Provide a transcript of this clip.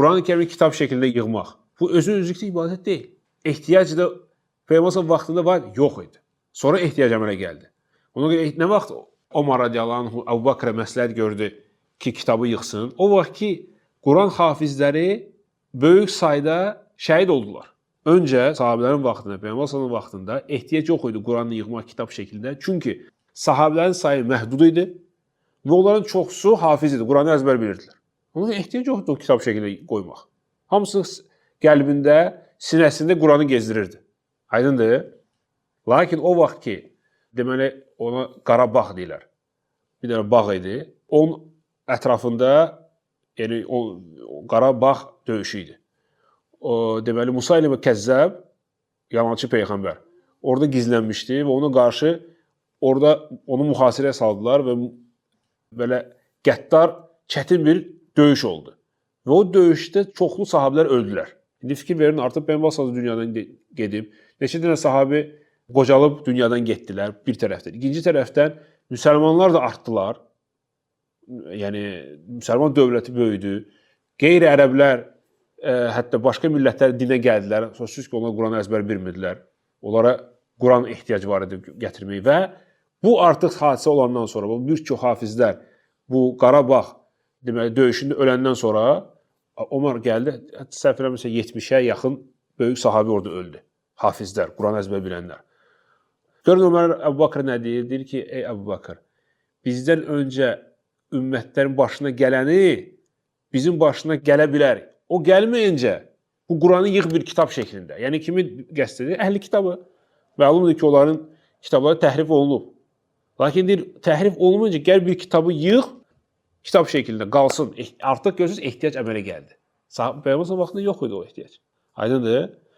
Quran-ı Kərimi kitab şəklində yığmaq. Bu özü-özlükdə ibadət deyil. Ehtiyac da Peyğəmbər vaxtında var, yox idi. Sonra ehtiyac əmələ gəldi. Ona görə nə vaxt Omar radiyallahu anh Əbu Bakrə məsləhət gördü ki, kitabı yıxsın, o vaxt ki, Quran hafizləri böyük sayda şəhid oldular. Öncə sahabələrin vaxtında, Peyğəmbər vaxtında ehtiyac yox idi Quranı yığmaq kitab şəklində. Çünki sahabələrin sayı məhdud idi və onların çoxusu hafiz idi, Quranı əzbər bilirdilər. Ona görə ehtiyac yoxdur o kitab şəklində qoymaq. Hamısı qəlbində, sinəsində Quranı gezdirirdi. Aydındır? Lakin o vaxt ki, deməli, ona Qarabağ deyilər. Bir dənə bağ idi. Onun ətrafında, yəni o Qarabağ döyüşü idi. Deməli, Musaylimə Kəzzəb, yalançı peyğəmbər, orada gizlənmişdi və ona qarşı orada onu mühasirəyə saldılar və belə qəddar, çətin bir döyüş oldu. Və o döyüşdə çoxlu sahabilər öldülər. İndi fikir verin, artıq Peyğəmbər dünyadan gedib, neçə dənə sahabi qocalıb dünyadan getdilər bir tərəfdən. İkinci tərəfdən müsəlmanlar da artdılar. Yəni, müsəlman dövləti böyüdü. Qeyri-ərəblər, hətta başqa millətlər dinə gəldilər. Sözsüz ki, onlar Quranı əzbər bilmirdilər. Onlara Quran ehtiyac var idi gətirmək və bu artıq hadisə olandan sonra, bu bir çox hafizlər bu Qarabağ deməli, döyüşündə öləndən sonra Omar gəldi, səhv eləmirəmsə 70-ə yaxın böyük sahabi orada öldü. Hafizlər, Quran əzbər bilənlər. Görün Ömər Əbu Bakr nə deyir? Deyir ki, ey Əbu Bakr, bizdən öncə ümmətlərin başına gələni bizim başına gələ bilər. O gəlməyincə bu Quranı yığ bir kitab şəklində. Yəni kimi qəsd edir? Əhli kitabı. Məlumdur ki, onların kitabları təhrif olunub. Lakin deyir, təhrif olunmayınca gəl bir kitabı yığ, kitab şəklində qalsın. Artıq görürsünüz, ehtiyac əmələ gəldi. Peyğəmbər vaxtında yox idi o ehtiyac. Aydındır?